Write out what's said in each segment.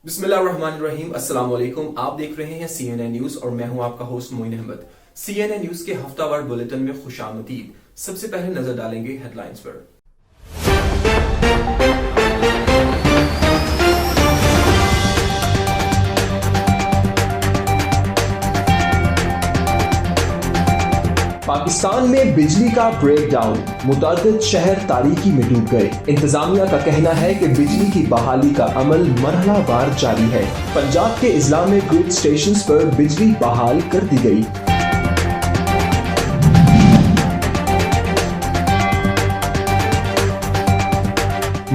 बिस्मिल्लाहिर्रहमानिर्रहीम। अस्सलाम वालेकुम। आप देख रहे हैं CNN न्यूज और मैं हूं आपका host Moin Ahmed. CNN news के हफ्तावार बुलेटिन में खुशामदीद। सबसे पहले नजर डालेंगे हेडलाइंस पर। पाकिस्तान में बिजली का ब्रेक डाउन, मुतअद्दिद शहर तारीकी में डूब गए। इंतजामिया का कहना है कि बिजली की बहाली का अमल मरहलावार जारी है। पंजाब के इस्लामिक ग्रिड स्टेशंस पर बिजली बहाल कर दी गई।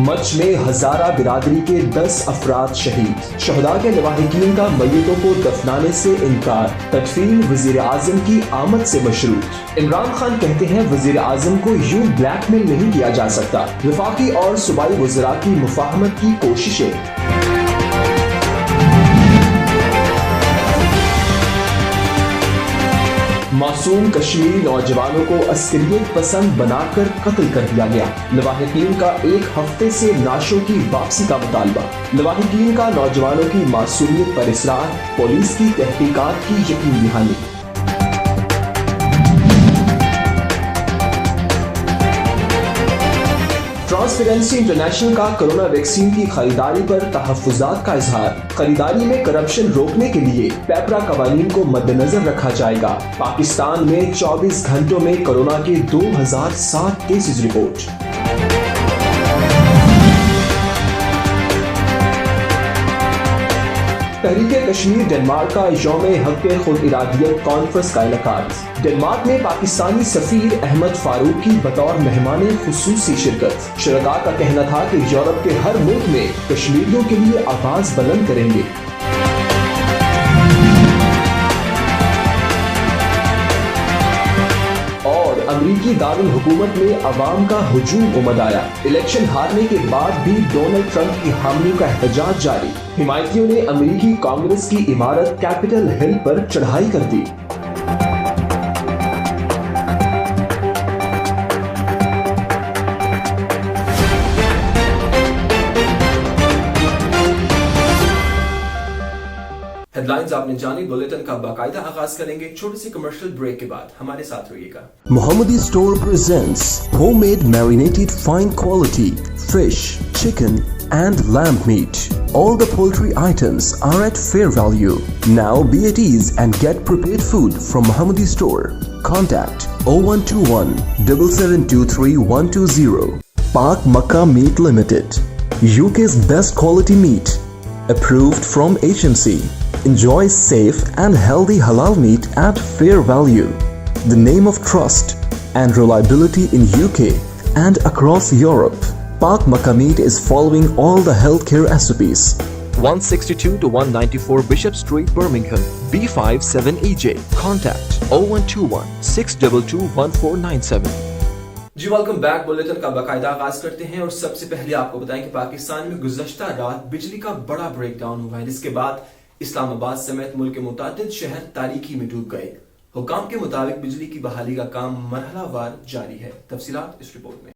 मच में हजारा बिरादरी के 10 अफराद शहीद। शहदा के लवाहिकीन का मैयतों को दफनाने से इनकार। तदफीन वजीर आजम की आमद से मशरूत। इमरान खान कहते हैं वजीर आजम को यूं ब्लैकमेल नहीं किया जा सकता। वफाकी और सूबाई वज़रा की मुफाहमत की कोशिशें। मासूम कश्मीरी नौजवानों को अस्करियत पसंद बनाकर कत्ल कर दिया गया। लवाहिकीन का एक हफ्ते से नाशों की वापसी का मुतालबा। लवाहिकीन का नौजवानों की मासूमियत पर इसरार। पुलिस की तहकीकात की यकीन दहानी। ट्रांसपेरेंसी इंटरनेशनल का कोरोना वैक्सीन की खरीदारी पर तहफ्फुज़ात का इजहार। खरीदारी में करप्शन रोकने के लिए पैपरा कवानीन को मद्देनजर रखा जाएगा। पाकिस्तान में 24 घंटों में कोरोना के 2007 केसेस रिपोर्ट। तहरीक कश्मीर डेनमार्क का यौम हक़ खुद इरादियत कॉन्फ्रेंस का इनेकाद। डेनमार्क में पाकिस्तानी सफीर अहमद फारूक की बतौर मेहमान खुसूसी शिरकत। शुरका का कहना था कि यूरोप के हर मुल्क में कश्मीरियों के लिए आवाज बुलंद करेंगे। अमरीकी दारुल हुकूमत में अवाम का हुजूम उमड़ आया। इलेक्शन हारने के बाद भी डोनाल्ड ट्रंप की हामियों का एहतजाज जारी। हिमायतियों ने अमरीकी कांग्रेस की इमारत कैपिटल हिल पर चढ़ाई कर दी। हेडलाइंस आपने जानी। बुलेटिन का बाकायदा आगाज करेंगे छोटे से कमर्शियल ब्रेक के बाद। हमारे साथ रहिएगा। Mohammadi Store presents homemade marinated fine quality fish, chicken and lamb meat. All the poultry items are at fair value. Now be at ease and get prepared food from Mohammadi Store. Contact 0121 7723 120. Pak Makkah Meat Limited, UK's best quality meat, approved from HMC. Enjoy safe and healthy halal meat at fair value. The name of trust and reliability in UK and across Europe. Pak Makkah Meat is following all the healthcare SOPs. 162 to 194 Bishop Street, Birmingham, B57EJ. Contact 0121 622 1497. Ji welcome back. Bulletin का बाकायदा आगाज करते हैं और सबसे पहले आपको बताएं कि पाकिस्तान में गुज़श्ता रात बिजली का बड़ा ब्रेकडाउन हुआ है, जिसके बाद इस्लामाबाद समेत मुल्क के मुतादिद शहर तारीकी में डूब गए। हुकाम के मुताबिक बिजली की बहाली का काम मरहलावार जारी है। तफसीलात इस रिपोर्ट में।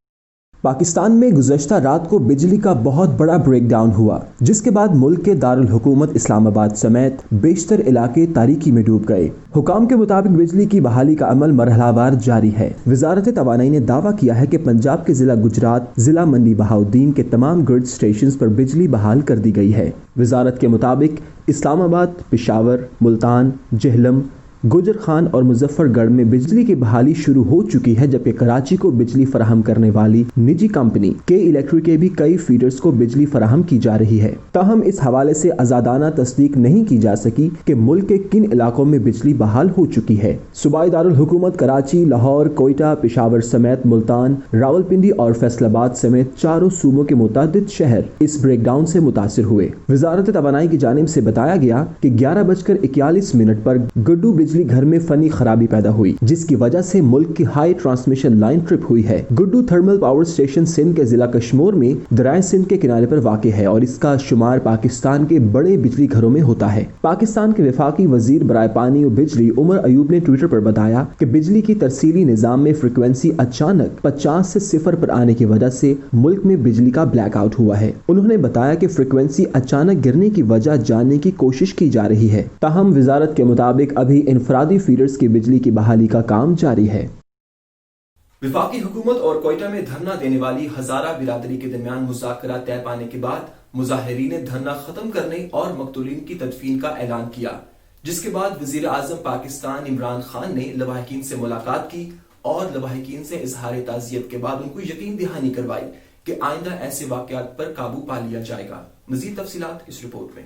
पाकिस्तान में गुज़श्ता रात को बिजली का बहुत बड़ा ब्रेकडाउन हुआ, जिसके बाद मुल्क के दारुल हुकूमत इस्लामाबाद समेत बेशतर इलाके तारीकी में डूब गए। हुकाम के मुताबिक बिजली की बहाली का अमल मरहलावार जारी है। वजारत तवानाई ने दावा किया है कि पंजाब के जिला गुजरात, जिला मंडी बहाउद्दीन के तमाम ग्रिड स्टेशंस पर बिजली बहाल कर दी गई है। वजारत के मुताबिक इस्लामाबाद, पेशावर, मुल्तान, जेहलम, गुजर खान और मुजफ्फरगढ़ में बिजली की बहाली शुरू हो चुकी है, जबकि कराची को बिजली फराहम करने वाली निजी कंपनी के इलेक्ट्रिक के भी कई फीडर्स को बिजली फराहम की जा रही है। ताहम इस हवाले से आजादाना तस्दीक नहीं की जा सकी कि मुल्क के किन इलाकों में बिजली बहाल हो चुकी है। सूबाई दारुल हुकूमत कराची, लाहौर, कोयटा, पेशावर समेत मुल्तान, रावलपिंडी और फैसलाबाद समेत चारों सूबों के मुतादिद शहर इस ब्रेकडाउन से मुतासिर हुए। वजारत तवानाई की जानिब से बताया गया कि 11:41 पर गुड्डू बिजली घर में फनी खराबी पैदा हुई, जिसकी वजह से मुल्क की हाई ट्रांसमिशन लाइन ट्रिप हुई है। Guddu thermal power station Sindh के जिला कश्मीर में दरिया सिंध के किनारे पर वाक़ है और इसका शुमार पाकिस्तान के बड़े बिजली घरों में होता है। पाकिस्तान के वफाकी वजीर बराए पानी और बिजली उमर अयूब ने ट्विटर पर बताया कि बिजली की तरसीली निज़ाम में फ्रिक्वेंसी अचानक 50 से 0 पर आने की वजह से मुल्क में बिजली का ब्लैक आउट हुआ है। उन्होंने बताया कि फ्रिक्वेंसी अचानक गिरने की वजह जानने की कोशिश की जा रही है। ताहम वजारत के मुताबिक अभी इनफरादी फीडर्स की बिजली की बहाली का काम जारी है। वफाकी हुकूमत और कोयटा में धरना देने वाली हजारा बिरादरी के दरमियान मुज़ाकरा तय पाने के बाद मुजाहिरीन ने धरना खत्म करने और मकतूलीन की तदफीन का ऐलान किया, जिसके बाद वजीर आजम पाकिस्तान इमरान खान ने लवाहिकीन से मुलाकात की और लवाहिकीन से इजहार ताज़ियत के बाद उनको यकीन दहानी करवाई कि आइंदा ऐसे वाक़यात पर काबू पा लिया जाएगा। मजीद तफसीलात इस रिपोर्ट में।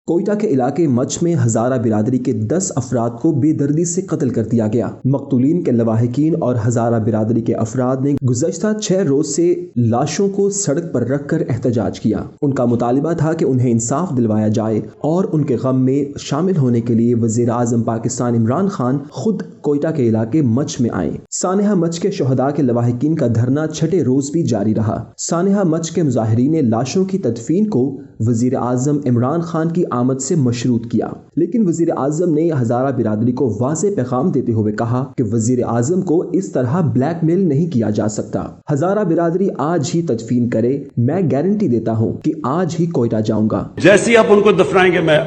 कोयटा के इलाके मच में हजारा बिरादरी के 10 अफराद को बेदर्दी से कत्ल कर दिया गया। मकतूलीन के लवाहिकीन और हजारा बिरादरी के अफराद ने गुज़श्ता 6 रोज से लाशों को सड़क पर रख कर एहतजाज किया। उनका मुतालिबा था कि उन्हें इंसाफ दिलवाया जाए और उनके गम में शामिल होने के लिए वज़ीर आज़म पाकिस्तान इमरान खान खुद कोयटा के इलाके मच में आए। सानेहा मच के शहदा के लवाहिकीन का धरना 6ठे रोज भी जारी रहा। सानेहा मच के मुजाहिरीन ने लाशों की तदफीन को वज़ीर आज़म इमरान खान की आमद से मशरूत किया, लेकिन वज़ीर आज़म ने हजारा बिरादरी को वाज़े पैगाम देते हुए कहा कि वज़ीर आज़म को इस तरह ब्लैकमेल नहीं किया जा सकता। हजारा बिरादरी आज ही तदफीन करे, मैं गारंटी देता हूँ कि आज ही कोयटा जाऊंगा। जैसे ही आप उनको दफनाएंगे मैं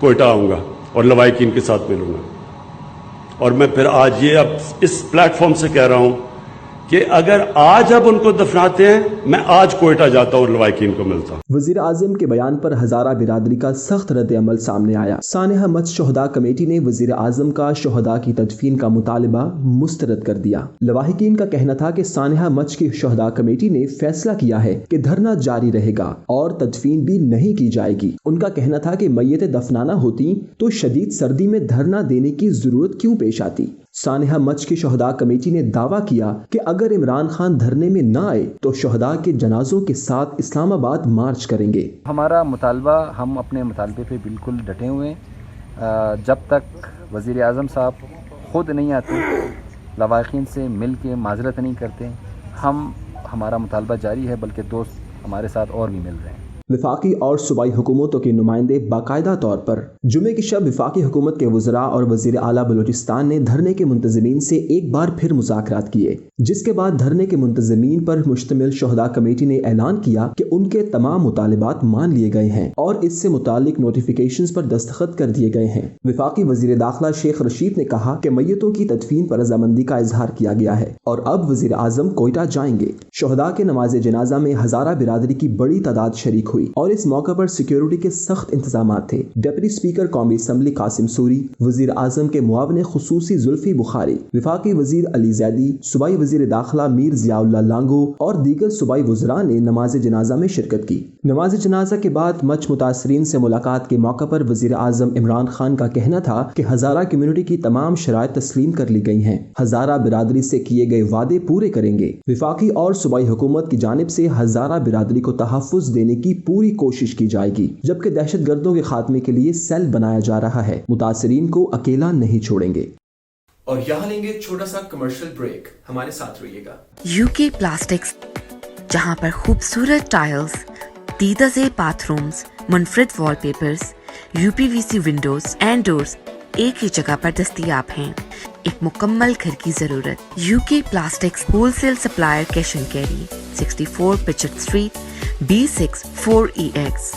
कोयटा आऊंगा और लवाहिकीन के साथ मिलूंगा। और मैं फिर आज ये अब इस प्लेटफॉर्म से कह रहा हूं कि अगर आज अब उनको दफनाते हैं, मैं आज कोयटा जाता हूं और लवाहिकीन को मिलता हूं। वजीर आजम के बयान पर हजारा बिरादरी का सख्त रद्द अमल सामने आया। सानेहा मच शहदा कमेटी ने वजीर आजम का शहदा की तदफीन का मुतालिबा मुस्तरद कर दिया। लवाहिकीन का कहना था कि सानेहा मच की शहदा कमेटी ने फैसला किया है कि धरना जारी रहेगा और तदफीन भी नहीं की जाएगी। उनका कहना था कि मैयतें दफनाना होती तो शदीद सर्दी में धरना देने की जरूरत क्यों पेश आती। सानेहा मच की शहदा कमेटी ने दावा किया कि अगर इमरान खान धरने में न आए तो शहदा के जनाजों के साथ इस्लामाबाद मार्च करेंगे। हमारा मुतालबा, हम अपने मुतालबे पे बिल्कुल डटे हुए हैं। जब तक वज़ीर आज़म साहब खुद नहीं आते, लवाहिकीन से मिल के माजरत नहीं करते, हमारा मुतालबा जारी है, बल्कि दोस्त हमारे साथ और भी मिल रहे हैं। विफाकी और सूबाई हुकूमतों के नुमाइंदे बाकायदा तौर पर जुमे की शब विफाकी हुकूमत के वज़रा और वज़ीर आला बलूचिस्तान ने धरने के मुंतज़मीन से एक बार फिर मुज़ाकरात किए, जिसके बाद धरने के मुंतज़मीन पर मुश्तमिल शहदा कमेटी ने ऐलान किया कि उनके तमाम मुतालिबात मान लिए गए हैं और इससे मुतालिक नोटिफिकेशंस पर दस्तखत कर दिए गए हैं। विफाकी वज़ीर दाखिला शेख रशीद ने कहा कि मैयतों की तदफीन पर रज़ामंदी का इजहार किया गया है और अब वज़ीर आज़म कोयटा जाएंगे। शहदा के नमाज जनाजा में हजारा बिरादरी की बड़ी तादाद शरीक हुई और इस मौके पर सिक्योरिटी के सख्त इंतजाम थे। डिप्टी स्पीकर कौमी असम्बली कासिम सूरी, वजीर आजम के मुआविन खुसूसी जुल्फी बुखारी, विफाकी वजीर अली जैदी, सूबाई वजीर दाखिला मीर जियाउल्लाह लांगो और दीगर सूबाई वज़रा ने नमाज जनाजा में शिरकत की। नमाज जनाजा के बाद मच मुतासरीन से मुलाकात के मौके पर वजीर आजम इमरान खान का कहना था कि हजारा कम्युनिटी की तमाम शराइत तस्लीम कर ली गई हैं। हजारा बिरादरी से किए गए वादे पूरे करेंगे। विफाकी और सूबाई हुकूमत की जानिब से हजारा बिरादरी को तहफ़्फ़ुज़ देने की पूरी कोशिश की जाएगी, जबकि दहशत गर्दों के खात्मे के लिए सेल बनाया जा रहा है। मुतासरीन को अकेला नहीं छोड़ेंगे। और यहाँ लेंगे छोटा सा कमर्शियल ब्रेक, हमारे साथ रहिएगा। यूके प्लास्टिक्स, जहाँ पर खूबसूरत टाइल्स, दीदाज़ेब बाथरूम्स, मुनफरिद wallpapers, UPVC windows and doors एक ही जगह पर दस्तयाब हैं। एक मुकम्मल घर की जरूरत। UK plastics wholesale supplier cash and carry, 64 पिचट street, B6 4EX।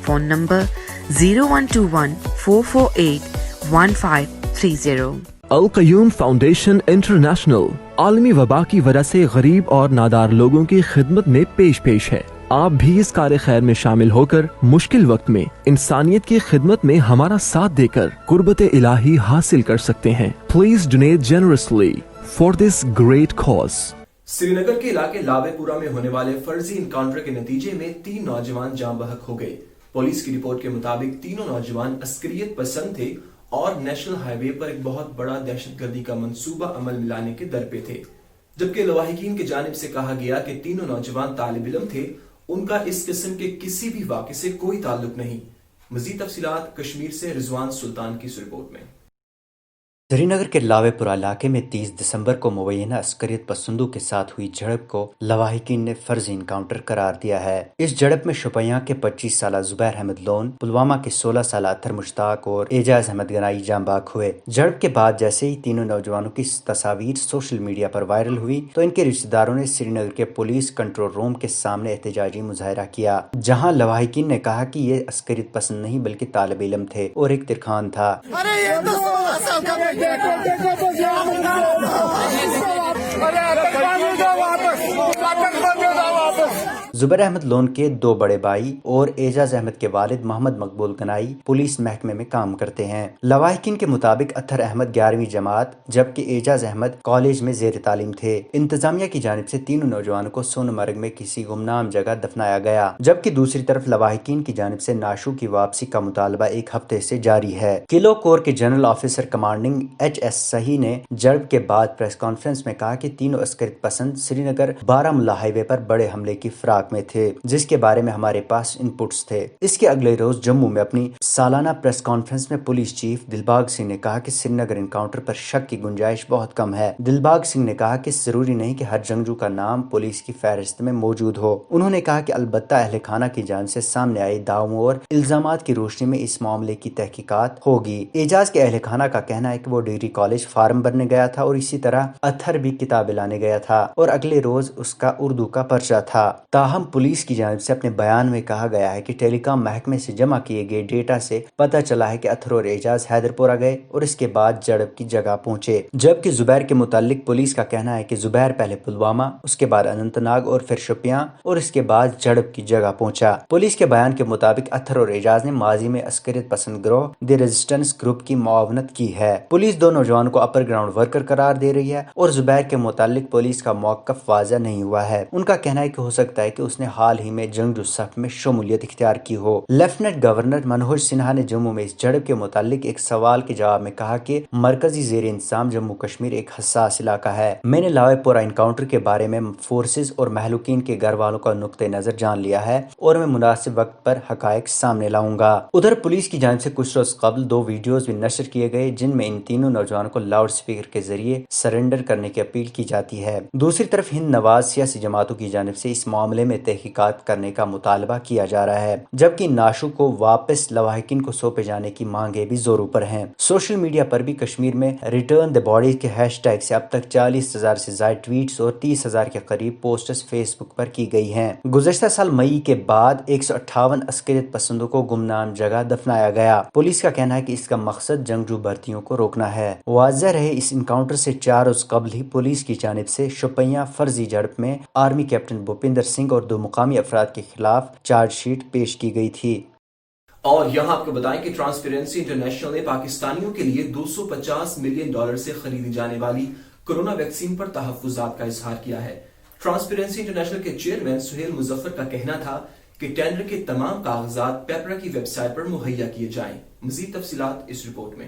Phone number 0121 448 1530। Al Qayyum foundation international आलमी वबा की वजह से गरीब और नादार लोगों की खिदमत में पेश है। आप भी इस कार्य खैर में शामिल होकर मुश्किल वक्त में इंसानियत की खिदमत में हमारा साथ देकर कुर्बत इलाही हासिल कर सकते हैं। Please donate generously for this great cause. Srinagar के इलाके लावेपुरा में होने वाले फर्जी इनकाउंटर के नतीजे में 3 नौजवान जान बहक हो गए। पुलिस की रिपोर्ट के मुताबिक तीनों नौजवान अस्करियत पसंद थे और नेशनल हाईवे पर एक बहुत बड़ा दहशतगर्दी का मंसूबा अमल मिलाने के दर पे थे, जबकि लवाहिकीन की जानिब से कहा गया कि तीनों नौजवान तालिब इल्म थे, उनका इस किस्म के किसी भी वाक़े से कोई ताल्लुक नहीं। मजीद तफसीलात कश्मीर से रिजवान सुल्तान की इस रिपोर्ट में। سری نگر کے لاوے پورہ علاقے میں 30 دسمبر کو مبینہ عسکریت پسندوں کے ساتھ ہوئی جھڑپ کو لواحقین نے فرضی انکاؤنٹر قرار دیا ہے۔ اس جھڑپ میں شوپیاں کے 25 سالہ زبیر احمد لون، پلوامہ کے 16 سالہ اطہر مشتاق اور اعجاز احمد گنائی جاں بحق ہوئے۔ جھڑپ کے بعد جیسے ہی تینوں نوجوانوں کی تصاویر سوشل میڈیا پر وائرل ہوئی تو ان کے رشتہ داروں نے سری نگر کے پولیس کنٹرول روم کے سامنے احتجاجی مظاہرہ کیا، جہاں لواحقین نے کہا کہ یہ عسکریت پسند نہیں بلکہ طالب علم تھے اور ایک ترخان تھا۔ زبیر احمد لون کے 2 بڑے بھائی اور اعجاز احمد کے والد محمد مقبول گنائی پولیس محکمے میں کام کرتے ہیں۔ لواحقین کے مطابق اطہر احمد 11ویں جماعت جبکہ اعجاز احمد کالج میں زیر تعلیم تھے۔ انتظامیہ کی جانب سے تینوں نوجوانوں کو سونمرگ میں کسی گمنام جگہ دفنایا گیا، جبکہ دوسری طرف لواحقین کی جانب سے نعشوں کی واپسی کا مطالبہ ایک ہفتے سے جاری ہے۔ کلو کور کے general officer commanding H S Sahi نے جھڑپ کے بعد پریس کانفرنس میں کہا کہ تینوں عسکریت پسند سری نگر بارہمولہ ہائی وے پر بڑے حملے کی فراق میں تھے، جس کے بارے میں ہمارے پاس ان پٹس تھے۔ اس کے اگلے روز جموں میں اپنی سالانہ پریس کانفرنس میں پولیس چیف دلباغ سنگھ نے کہا کہ سری نگر انکاؤنٹر پر شک کی گنجائش بہت کم ہے۔ دلباغ سنگھ نے کہا کہ ضروری نہیں کہ ہر جنگجو کا نام پولیس کی فہرست میں موجود ہو۔ انہوں نے کہا کہ البتہ اہل خانہ کی جانب سے سامنے آئے دعووں اور الزامات کی روشنی میں اس معاملے کی تحقیقات ہوگی۔ اعجاز کے اہل خانہ کا کہنا ہے کہ وہ ڈگری کالج فارم بھرنے گیا تھا اور اسی طرح اطہر بھی کتابیں لانے گیا تھا اور اگلے روز اس کا اردو کا پرچہ تھا۔ تاہم پولیس کی جانب سے اپنے بیان میں کہا گیا ہے کہ ٹیلی کام محکمے سے جمع کیے گئے ڈیٹا سے پتہ چلا ہے کہ اطہر اور اعجاز حیدرپورہ گئے اور اس کے بعد جھڑپ کی جگہ پہنچے، جبکہ زبیر کے متعلق پولیس کا کہنا ہے کہ زبیر پہلے پلوامہ، اس کے بعد اننت ناگ اور پھر شوپیاں اور اس کے بعد جھڑپ کی جگہ پہنچا۔ پولیس کے بیان کے مطابق اطہر اور اعجاز نے ماضی میں عسکریت پسند گروہ دی ریزسٹنس گروپ کی معاونت کی ہے۔ پولیس 2 نوجوانوں کو اپر گراؤنڈ ورکر قرار دے رہی ہے اور زبیر کے متعلق پولیس کا موقف واضح نہیں ہوا ہے۔ ان کا کہنا ہے کہ ہو سکتا ہے کہ اس نے حال ہی میں جنگجو صف میں شمولیت اختیار کی ہو۔ لیفٹیننٹ گورنر منوج سنہا نے جموں میں اس جھڑپ کے متعلق ایک سوال کے جواب میں کہا کہ مرکزی زیر انتظام جموں کشمیر ایک حساس علاقہ ہے۔ میں نے لاوے پورہ انکاؤنٹر کے بارے میں فورسز اور مہلوکین کے گھر والوں کا نقطہ نظر جان لیا ہے اور میں مناسب وقت پر حقائق سامنے لاؤں گا۔ ادھر پولیس کی جانب سے کچھ روز قبل 2 ویڈیوز بھی نشر کیے گئے جن میں ان تینوں نوجوانوں کو لاؤڈ اسپیکر کے ذریعے سرنڈر کرنے کی اپیل کی جاتی ہے۔ دوسری طرف ہند نواز سیاسی جماعتوں کی جانب سے اس معاملے میں تحقیقات کرنے کا مطالبہ کیا جا رہا ہے، جبکہ نعشوں کو واپس لواحقین کو سونپے جانے کی مانگیں بھی زوروں پر ہیں۔ سوشل میڈیا پر بھی کشمیر میں ریٹرن دی باڈی کے ہیش ٹیگ سے اب تک 40,000 سے زائد ٹویٹس اور 30,000 کے قریب پوسٹس فیس بک پر کی گئی ہیں۔ گزشتہ سال مئی کے بعد 158 عسکریت پسندوں کو گمنام جگہ دفنایا گیا۔ پولیس کا کہنا ہے کہ اس کا مقصد جنگجو بھرتیوں کو روکنا ہے۔ واضح رہے اس انکاؤنٹر سے 4 روز قبل ہی پولیس کی جانب سے شوپیاں فرضی جھڑپ میں آرمی کیپٹن بھوپندر سنگھ اور 2 مقامی افراد کے خلاف چارج شیٹ پیش کی گئی تھی۔ اور یہاں آپ کو بتائیں کہ ٹرانسپیرنسی انٹرنیشنل نے پاکستانیوں کے لیے $250 ملین سے خریدی جانے والی کورونا ویکسین پر تحفظات کا اظہار کیا ہے۔ ٹرانسپیرنسی انٹرنیشنل کے چیئرمین سہیل مظفر کا کہنا تھا کہ ٹینڈر کے تمام کاغذات پیپرا کی ویب سائٹ پر مہیا کیے جائیں۔ مزید تفصیلات اس رپورٹ میں۔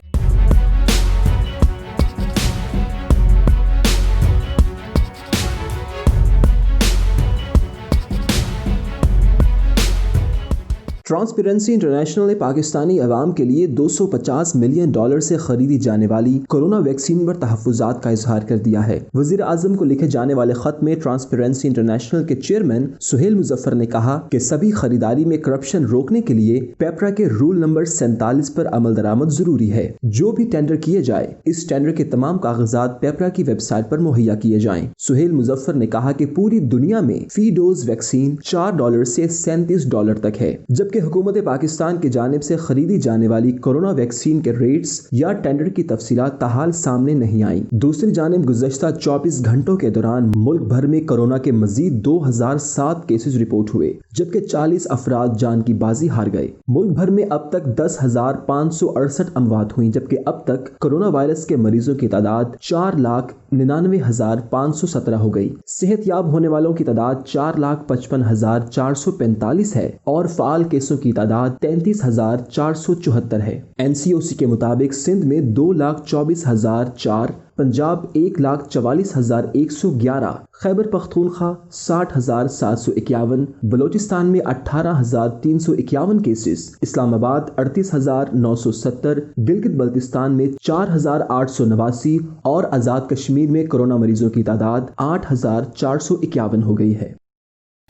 ٹرانسپیرنسی انٹرنیشنل نے پاکستانی عوام کے لیے $250 ملین سے خریدی جانے والی کورونا ویکسین پر تحفظات کا اظہار کر دیا ہے۔ وزیر اعظم کو لکھے جانے والے خط میں ٹرانسپیرنسی انٹرنیشنل کے چیئرمین سہیل مظفر نے کہا کہ سبھی خریداری میں کرپشن روکنے کے لیے پیپرا کے رول نمبر 47 پر عمل درآمد ضروری ہے۔ جو بھی ٹینڈر کیے جائے اس ٹینڈر کے تمام کاغذات پیپرا کی ویب سائٹ پر مہیا کیے جائیں۔ سہیل مظفر نے کہا کہ پوری دنیا میں فی ڈوز ویکسین $4 سے $37 تک ہے، جبکہ حکومت پاکستان کی جانب سے خریدی جانے والی کورونا ویکسین کے ریٹس یا ٹینڈر کی تفصیلات تاحال سامنے نہیں آئیں۔ دوسری جانب گزشتہ 24 گھنٹوں کے دوران ملک بھر میں کورونا کے مزید 2007 کیسز رپورٹ ہوئے، جبکہ 40 افراد جان کی بازی ہار گئے۔ ملک بھر میں اب تک 10,568 اموات ہوئیں، جبکہ اب تک کورونا وائرس کے مریضوں کی تعداد 4,99,517 ہو گئی۔ صحت یاب ہونے والوں کی تعداد 4,55,445 ہے اور فعال کیسوں کی تعداد 33,474 ہے۔ NCOC کے مطابق سندھ میں 2,24,004 पंजाब 1,44,111, खैबर पख्तूनख्वा 60,751, बलोचिस्तान में 18,351 केसेस, इस्लामाबाद 38,970, गिलगित बल्तिस्तान में 4,889 और आज़ाद कश्मीर में कोरोना मरीजों की तादाद 8,451 हो गई है।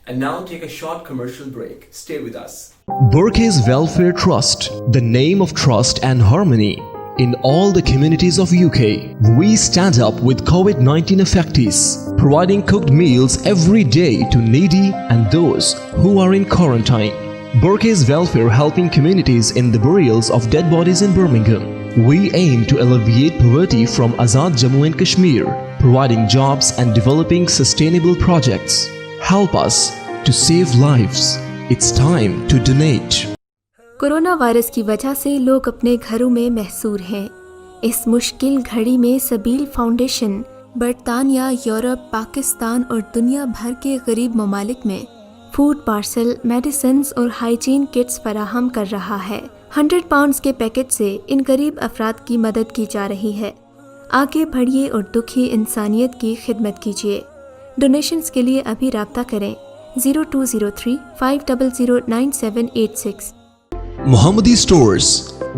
And now take a short commercial break. Stay with us. Burkes Welfare Trust, the name of trust and harmony in all the communities of UK. We stand up with COVID-19 affectees, providing cooked meals every day to needy and those who are in quarantine. Burkes Welfare helping communities in the burials of dead bodies in Birmingham. We aim to alleviate poverty from Azad Jammu and Kashmir, providing jobs and developing sustainable projects. Help us to save lives. It's time to donate. Corona virus की वजह से लोग अपने घरों में महसूर हैं। इस मुश्किल घड़ी में सबील फाउंडेशन बरतानिया, यूरोप, पाकिस्तान और दुनिया भर के गरीब ममालिक में फूड पार्सल, मेडिसिन्स और हाइजीन किट्स फराहम कर रहा है। 100 पाउंड्स के पैकेट से इन गरीब अफराद की मदद की जा रही है। आगे बढ़िए और दुखी इंसानियत की खिदमत कीजिए। डोनेशंस के लिए अभी राब्ता करें 0203 500 9786। Mohammadi Stores,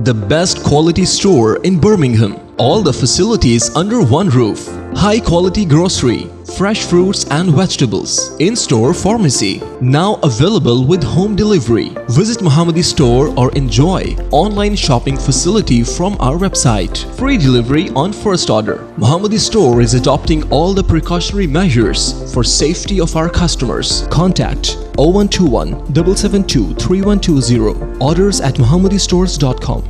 the best quality store in Birmingham. All the facilities under one roof. High quality grocery, fresh fruits and vegetables. In-store pharmacy, now available with home delivery. Visit Mohammadi Store or enjoy online shopping facility from our website. Free delivery on first order. Mohammadi Store is adopting all the precautionary measures for safety of our customers. Contact 0121 772 3120. Orders at mohammadistores.com.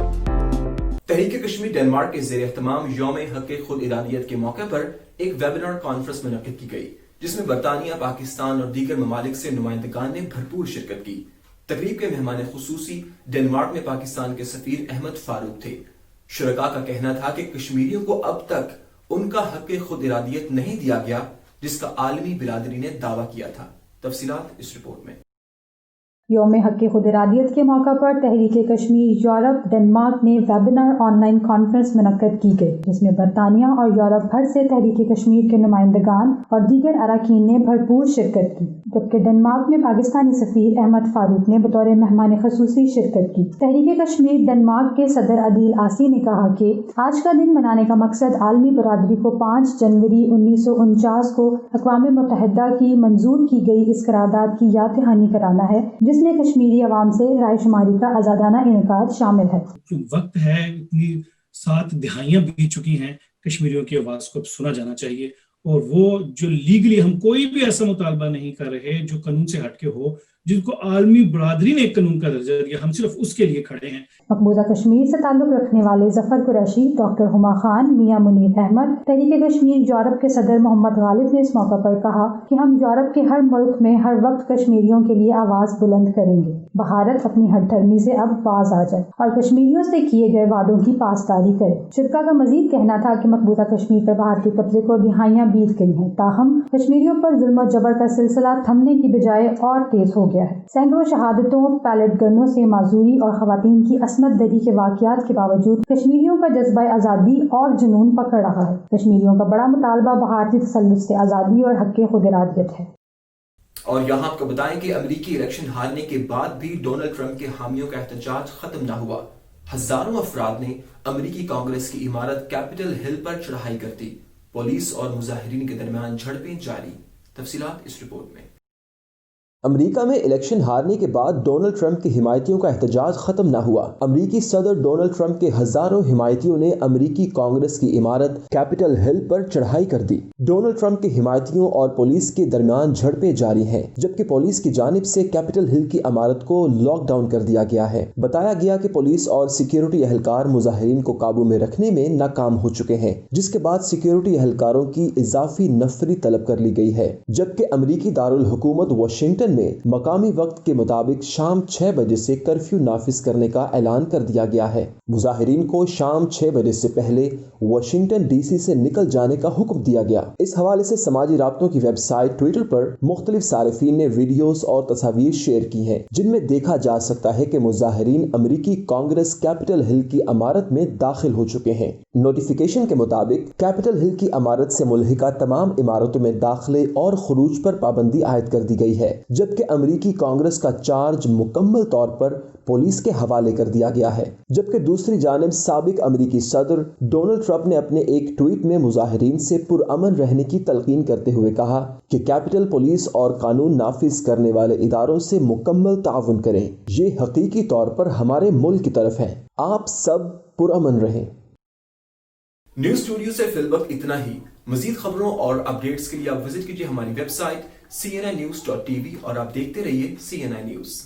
Tehreek Kashmir Denmark के ज़ेर एहतमाम यौम हक़ खुद इरादियत के मौके पर एक webinar conference मुनक्किद की गई, जिसमें बरतानिया, पाकिस्तान और दीगर ममालिक से नुमाइंदगान ने भरपूर शिरकत की। तकरीब के मेहमान खुसूसी डेनमार्क में पाकिस्तान के सफीर अहमद फारूक थे। शुरका का कहना था कि कश्मीरियों को अब तक उनका हक़ खुद इरादियत नहीं दिया गया, जिसका आलमी बिरादरी ने दावा किया था। तफसीलात इस रिपोर्ट में। यौम हक़ खुद इरादियत के मौका पर तहरीक कश्मीर यूरोप डेनमार्क में वेबिनार ऑनलाइन कॉन्फ्रेंस मुनक्किद की गई, जिसमें बरतानिया और यूरोप भर से तहरीक कश्मीर के नुमाइंदगान और दीगर अरकान ने भरपूर शिरकत की, जबकि डेनमार्क में पाकिस्तानी सफीर अहमद फारूक ने बतौर मेहमान खुसूसी शिरकत की। तहरीक कश्मीर डेनमार्क के सदर अदील आसी ने कहा कि आज का दिन मनाने का मकसद आलमी बरादरी को 5 जनवरी 1949 को अक़वाम मुत्तहिदा की मंजूर की गई इस करारदाद की याद दहानी कराना है, जिसमें कश्मीरी अवाम से रायशुमारी का आज़ादाना इनकार शामिल है। वक्त है, इतनी 7 दिहाइयां बीत चुकी हैं, कश्मीरियों की आवाज़ को अब सुना जाना चाहिए। और वो जो लीगली हम कोई भी ऐसा मुतालबा नहीं कर रहे जो कानून से हटके हो, जिनको आलमी बरादरी ने एक कानून का दर्जा दिया, हम सिर्फ उसके लिए खड़े हैं। मकबूजा कश्मीर से ताल्लुक रखने वाले जफर कुरैशी, डॉक्टर हुमा खान, मियां मुनीर अहमद, तहरीक कश्मीर यूरोप के सदर मोहम्मद गालिब ने इस मौका पर कहा कि हम यूरोप के हर मुल्क में हर वक्त कश्मीरियों के लिए आवाज़ बुलंद करेंगे। भारत अपनी हठधर्मी से अब बाज आ जाए और कश्मीरियों से किए गए वादों की पासदारी करे। शुरका का मजीद कहना था कि मकबूजा कश्मीर पर भारतीय कब्जे को दिहाइयां बीत गई हैं, ताहम कश्मीरियों पर जुल्म और जबर का सिलसिला थमने की बजाय और तेज हो गया है। सैकड़ों शहादतों, पैलेट गनों से माजूरी और खवातीन की असमत दरी के वाक़यात के बावजूद कश्मीरियों का जज्बा आज़ादी और जुनून पकड़ रहा है। कश्मीरियों का बड़ा मुतालबा भारतीय तसल्लुत से आज़ादी और हक़ खुद इरादियत है। और यहाँ आपको बताएं कि अमेरिकी इलेक्शन हारने के बाद भी डोनाल्ड ट्रंप के हामियों का एहतजाज खत्म न हुआ। हजारों अफराद ने अमेरिकी कांग्रेस की इमारत कैपिटल हिल पर चढ़ाई कर दी। पुलिस और मुजाहिरीन के दरमियान झड़पें जारी। तफसीलात इस रिपोर्ट में। अमेरिका में इलेक्शन हारने के बाद डोनाल्ड ट्रंप के हिमायतियों का एहतजाज खत्म न हुआ। अमेरिकी सदर डोनाल्ड ट्रंप के हजारों हिमायतियों ने अमेरिकी कांग्रेस की इमारत कैपिटल हिल पर चढ़ाई कर दी। डोनाल्ड ट्रंप के हिमायतियों और पुलिस के दरमियान झड़पें जारी हैं, जबकि पुलिस की जानिब से कैपिटल हिल की इमारत को लॉकडाउन कर दिया गया है। बताया गया कि पुलिस और सिक्योरिटी एहलकार मुजाहिरीन को काबू में रखने में नाकाम हो चुके हैं, जिसके बाद सिक्योरिटी एहलकारों की इजाफी नफरी तलब कर ली गई है। जबकि अमेरिकी दारुल हुकूमत वाशिंगटन میں مقامی وقت کے مطابق شام 6 بجے سے کرفیو نافذ کرنے کا اعلان کر دیا گیا ہے۔ مظاہرین کو شام 6 بجے سے پہلے واشنگٹن ڈی سی سے نکل جانے کا حکم دیا گیا۔ اس حوالے سے سماجی رابطوں کی ویب سائٹ ٹویٹر پر مختلف صارفین نے ویڈیوز اور تصاویر شیئر کی ہیں جن میں دیکھا جا سکتا ہے کہ مظاہرین امریکی کانگریس کیپٹل ہل کی عمارت میں داخل ہو چکے ہیں۔ نوٹیفیکیشن کے مطابق کیپٹل ہل کی عمارت سے ملحقہ تمام عمارتوں میں داخلے اور خروج پر پابندی عائد کر دی گئی ہے، جبکہ امریکی کانگریس کا چارج مکمل طور پر پولیس کے حوالے کر دیا گیا ہے۔ جبکہ دوسری جانب سابق امریکی صدر ڈونلڈ ٹرمپ نے اپنے ایک ٹویٹ میں مظاہرین سے پرامن رہنے کی تلقین کرتے ہوئے کہا کہ کیپٹل پولیس اور قانون نافذ کرنے والے اداروں سے مکمل تعاون کریں، یہ حقیقی طور پر ہمارے ملک کی طرف ہے، آپ سب پرامن رہیں۔ نیوز اسٹوڈیو سے فی الوقت اتنا ہی۔ مزید خبروں اور اپڈیٹس کے لیے آپ وزٹ کیجیے ہماری ویب سائٹ cninews.tv اور آپ دیکھتے رہیے CNI نیوز۔